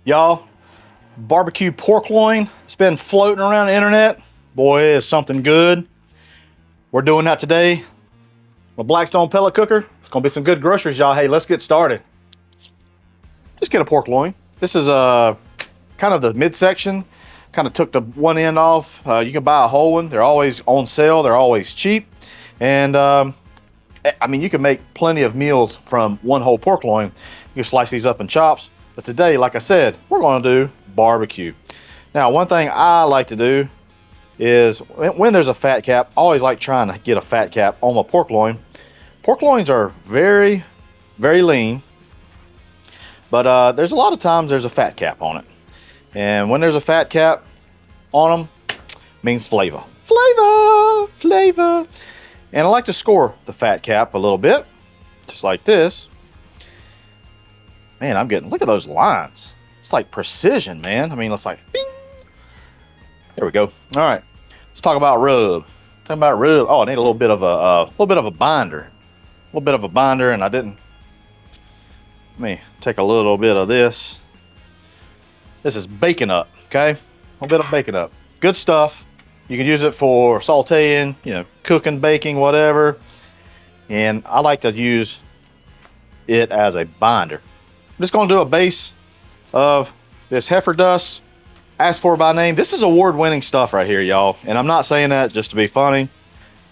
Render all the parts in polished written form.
Y'all, barbecue pork loin. It's been floating around the internet. Boy, it is something good. We're doing that today. My Blackstone pellet cooker. It's gonna be some good groceries, y'all. Hey, let's get started. Just get a pork loin. This is kind of the midsection. Kind of took the one end off. You can buy a whole one. They're always on sale. They're always cheap. And I mean, you can make plenty of meals from one whole pork loin. You can slice these up in chops. But today, like I said, we're gonna do barbecue. Now, one thing I like to do is when there's a fat cap, I always like trying to get a fat cap on my pork loin. Pork loins are very, very lean, but there's a lot of times there's a fat cap on it. And when there's a fat cap on them, means flavor. Flavor, flavor. And I like to score the fat cap a little bit, just like this. Man, look at those lines. It's like precision, man. I mean, it's like, bing. There we go. All right, let's talk about rub. Talking about rub. Oh, I need a little bit of a binder. A little bit of a binder, and I didn't. Let me take a little bit of this. This is bacon up, okay? A little bit of bacon up. Good stuff. You can use it for sauteing, you know, cooking, baking, whatever. And I like to use it as a binder. I'm just gonna do a base of this heifer dust, asked for by name. This is award-winning stuff right here, y'all. And I'm not saying that just to be funny.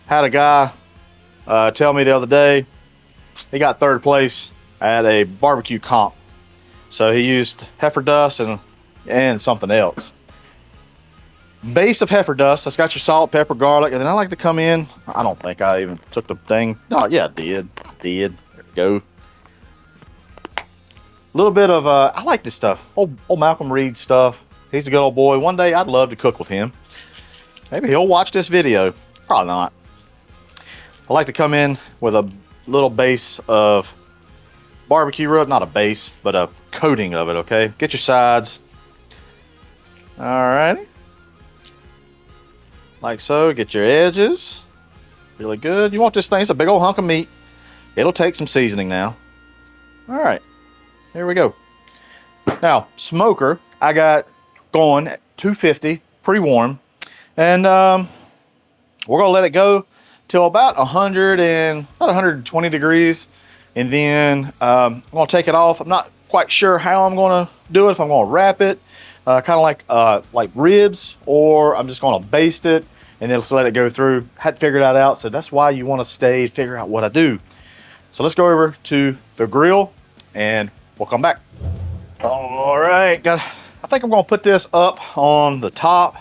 Had a guy tell me the other day, he got third place at a barbecue comp. So he used heifer dust and something else. Base of heifer dust. That's got your salt, pepper, garlic, and then I like to come in. I don't think I even took the thing. Oh yeah, I did. There we go. A little bit of I like this stuff. Old Malcolm Reed stuff. He's a good old boy. One day I'd love to cook with him. Maybe he'll watch this video. Probably not. I like to come in with a little base of barbecue rub, not a base, but a coating of it, okay? Get your sides. All righty. Like so, get your edges. Really good. You want this thing, it's a big old hunk of meat. It'll take some seasoning now. All right, here we go. Now, smoker, I got going at 250, pre-warm. And we're gonna let it go till about 120 degrees. And then I'm gonna take it off. I'm not quite sure how I'm gonna do it, if I'm gonna wrap it, kind of like ribs, or I'm just gonna baste it and then let's let it go through. Had to figure that out, so that's why you wanna stay, figure out what I do. So let's go over to the grill and we'll come back. All right, I think I'm gonna put this up on the top,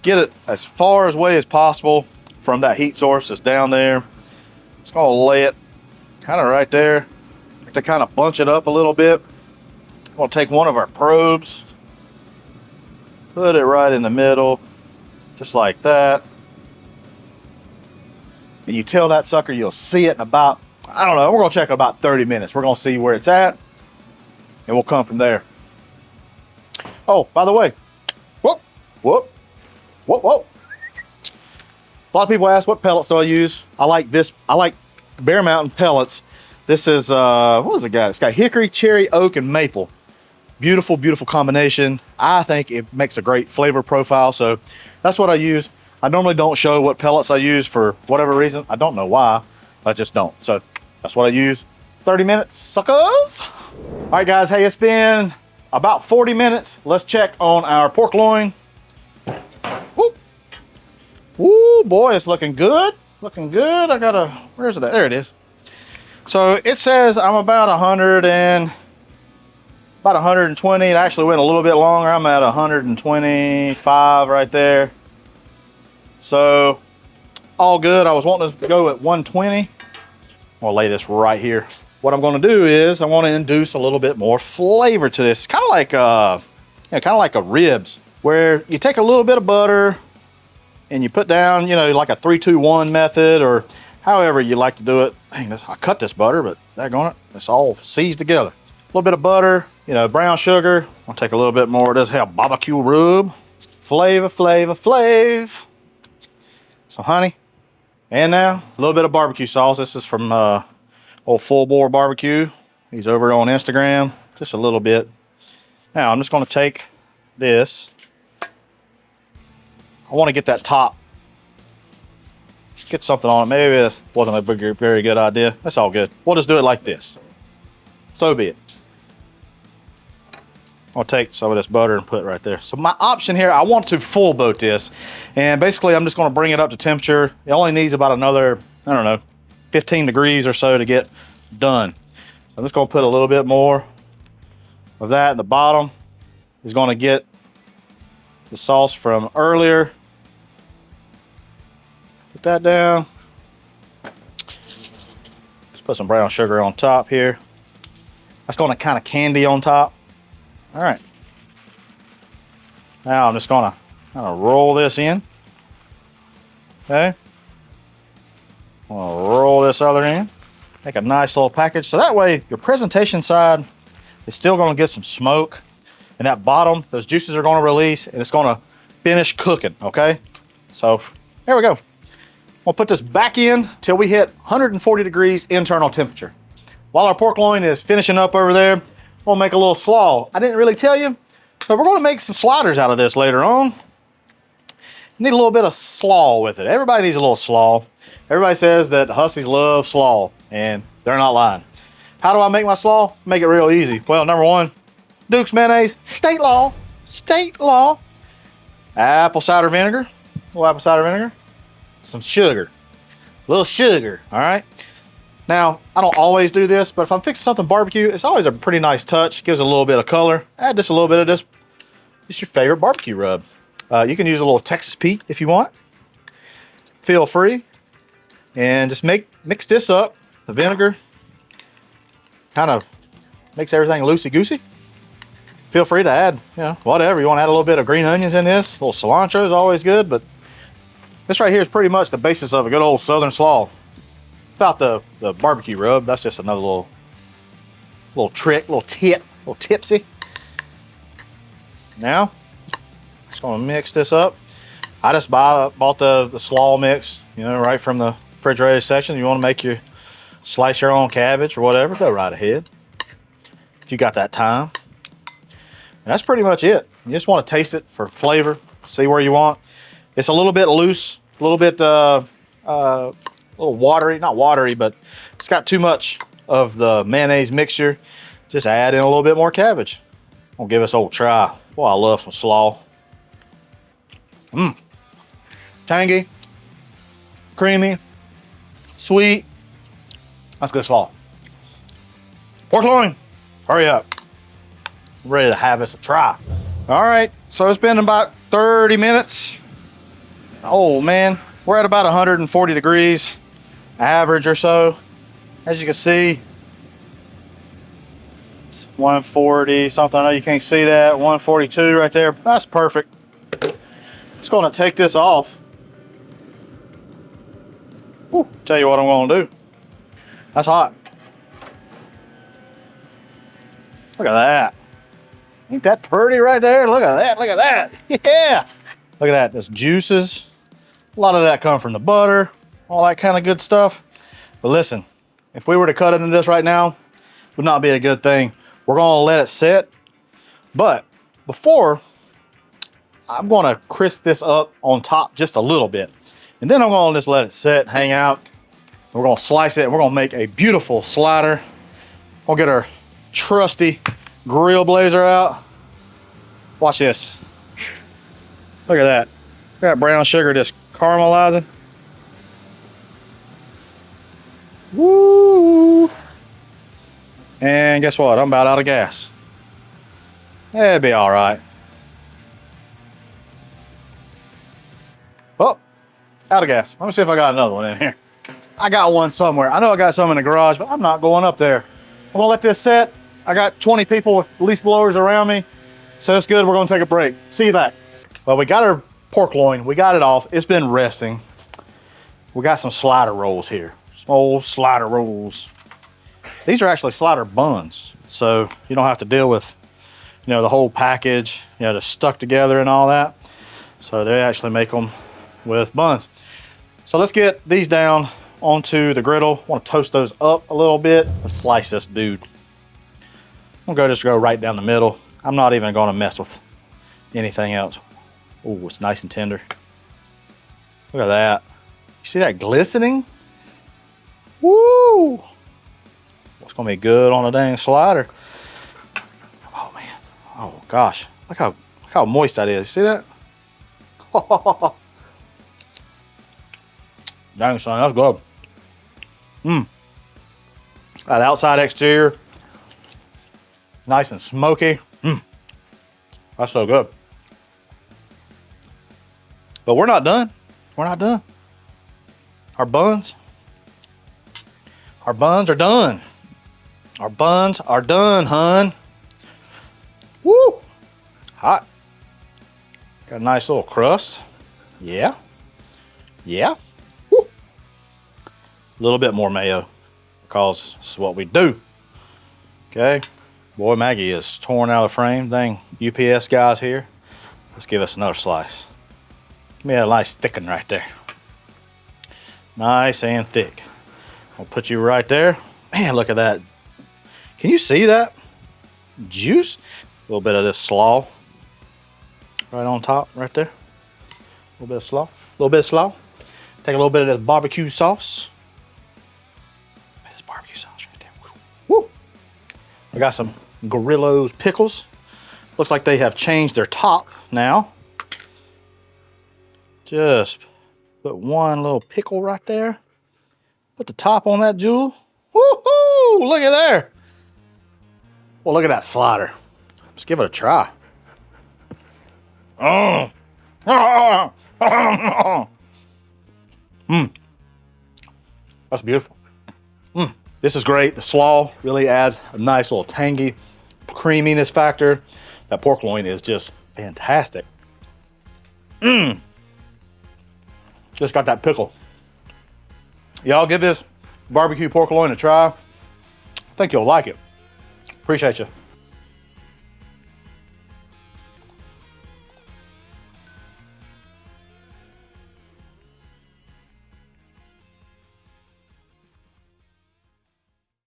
get it as far away as possible from that heat source that's down there. Just gonna lay it kind of right there to kind of bunch it up a little bit. I'm gonna take one of our probes, put it right in the middle, just like that. And you tell that sucker you'll see it in about, I don't know, we're gonna check in about 30 minutes. We're gonna see where it's at and we'll come from there. Oh, by the way, whoop, whoop, whoop, whoop. A lot of people ask what pellets do I use. I like this, I like Bear Mountain pellets. This is, what was it got? It's got hickory, cherry, oak, and maple. Beautiful, beautiful combination. I think it makes a great flavor profile, so that's what I use. I normally don't show what pellets I use for whatever reason. I don't know why, but I just don't. So that's what I use. 30 minutes, suckers. All right, guys, hey, it's been about 40 minutes. Let's check on our pork loin. Whoop. Ooh, boy, it's looking good. Looking good. I gotta, where's it at? There it is. So it says I'm about 120. It actually went a little bit longer. I'm at 125 right there. So all good. I was wanting to go at 120. I'm gonna lay this right here. What I'm gonna do is I want to induce a little bit more flavor to this. Kind of like kind of like a ribs, where you take a little bit of butter and you put down, you know, like a 3-2-1 method, or however you like to do it. Dang, I cut this butter, but daggone it, it's all seized together. A little bit of butter, you know, brown sugar. I'll take a little bit more of this here barbecue rub. Flavor, flavor, flav. Some honey. And now, a little bit of barbecue sauce. This is from old Full Bore Barbecue. He's over on Instagram. Just a little bit. Now I'm just going to take this. I want to get that top, get something on it. Maybe this wasn't a very good idea. That's all good. We'll just do it like this. So be it. I'll take some of this butter and put it right there. So my option here, I want to full boat this. And basically I'm just going to bring it up to temperature. It only needs about another, I don't know, 15 degrees or so to get done. So I'm just going to put a little bit more of that in the bottom. Is going to get the sauce from earlier. Put that down. Let's put some brown sugar on top here. That's going to kind of candy on top. All right. Now I'm just going to kind of roll this in. Okay. I'm going to roll this other in. Make a nice little package. So that way your presentation side is still going to get some smoke. And that bottom, those juices are going to release and it's going to finish cooking. Okay. So there we go. We'll put this back in till we hit 140 degrees internal temperature. While our pork loin is finishing up over there, we'll make a little slaw. I didn't really tell you, but we're going to make some sliders out of this later on. You need a little bit of slaw with it. Everybody needs a little slaw. Everybody says that Hussies love slaw, and they're not lying. How do I make my slaw? Make it real easy. Well, number one, Duke's mayonnaise, state law, state law. Apple cider vinegar, a little apple cider vinegar. Some sugar, a little sugar, all right? Now, I don't always do this, but if I'm fixing something barbecue, it's always a pretty nice touch. Gives it a little bit of color. Add just a little bit of this. It's your favorite barbecue rub. You can use a little Texas Pete if you want. Feel free. And just mix this up. The vinegar kind of makes everything loosey-goosey. Feel free to add, you know, whatever. You want to add a little bit of green onions in this. A little cilantro is always good, but this right here is pretty much the basis of a good old Southern slaw. Without the barbecue rub, that's just another little trick, little tip, little tipsy. Now, just gonna mix this up. I just bought the slaw mix, you know, right from the refrigerated section. You want to make slice your own cabbage or whatever, go right ahead. If you got that time. And that's pretty much it. You just want to taste it for flavor, see where you want. It's a little bit loose, a little bit, a little watery, not watery, but it's got too much of the mayonnaise mixture. Just add in a little bit more cabbage. I'll give this old try. Boy, I love some slaw. Tangy, creamy, sweet. That's good slaw. Pork loin, hurry up. I'm ready to have this a try. All right, so it's been about 30 minutes. Oh man, we're at about 140 degrees, average or so. As you can see, it's 140 something. I know you can't see that. 142 right there. That's perfect. Just gonna take this off. Woo, tell you what I'm gonna do. That's hot. Look at that. Ain't that pretty right there? Look at that, look at that. Yeah. Look at that, there's juices. A lot of that come from the butter, all that kind of good stuff. But listen, if we were to cut into this right now, it would not be a good thing. We're gonna let it sit. But before, I'm gonna crisp this up on top just a little bit. And then I'm gonna just let it sit, hang out. We're gonna slice it and we're gonna make a beautiful slider. We'll get our trusty grill blazer out. Watch this. Look at that. Look at that brown sugar just caramelizing. Woo! And guess what? I'm about out of gas. It'll be all right. Oh, out of gas. Let me see if I got another one in here. I got one somewhere. I know I got some in the garage, but I'm not going up there. I'm gonna let this set. I got 20 people with leaf blowers around me, so it's good. We're gonna take a break. See you back. Well, we got our pork loin. We got it off. It's been resting. We got some slider rolls here. Small slider rolls. These are actually slider buns, so you don't have to deal with, you know, the whole package, you know, just stuck together and all that. So they actually make them with buns. So let's get these down onto the griddle. Want to toast those up a little bit. Let's slice this dude. I'm gonna just go right down the middle. I'm not even gonna mess with anything else. Oh, it's nice and tender. Look at that. You see that glistening? Woo! It's gonna be good on a dang slider. Oh man. Oh gosh. Look how moist that is. See that? Dang son, that's good. That outside exterior, nice and smoky. That's so good. But we're not done. We're not done. Our buns are done. Our buns are done, hun. Woo! Hot. Got a nice little crust. Yeah. Yeah. Woo! A little bit more mayo because it's what we do. Okay. Boy, Maggie is torn out of the frame. Dang, UPS guys here. Let's give us another slice. Give me a nice thick one right there. Nice and thick. I'll put you right there. Man, look at that. Can you see that? Juice. A little bit of this slaw. Right on top, right there. A little bit of slaw. A little bit of slaw. Take a little bit of this barbecue sauce. This barbecue sauce right there. Woo! I got some Gorillo's pickles. Looks like they have changed their top now. Just put one little pickle right there. Put the top on that jewel. Woohoo! Look at there. Well, look at that slider. Let's give it a try. That's beautiful. This is great. The slaw really adds a nice little tangy creaminess factor. That pork loin is just fantastic. Just got that pickle. Y'all give this barbecue pork loin a try. I think you'll like it. Appreciate you.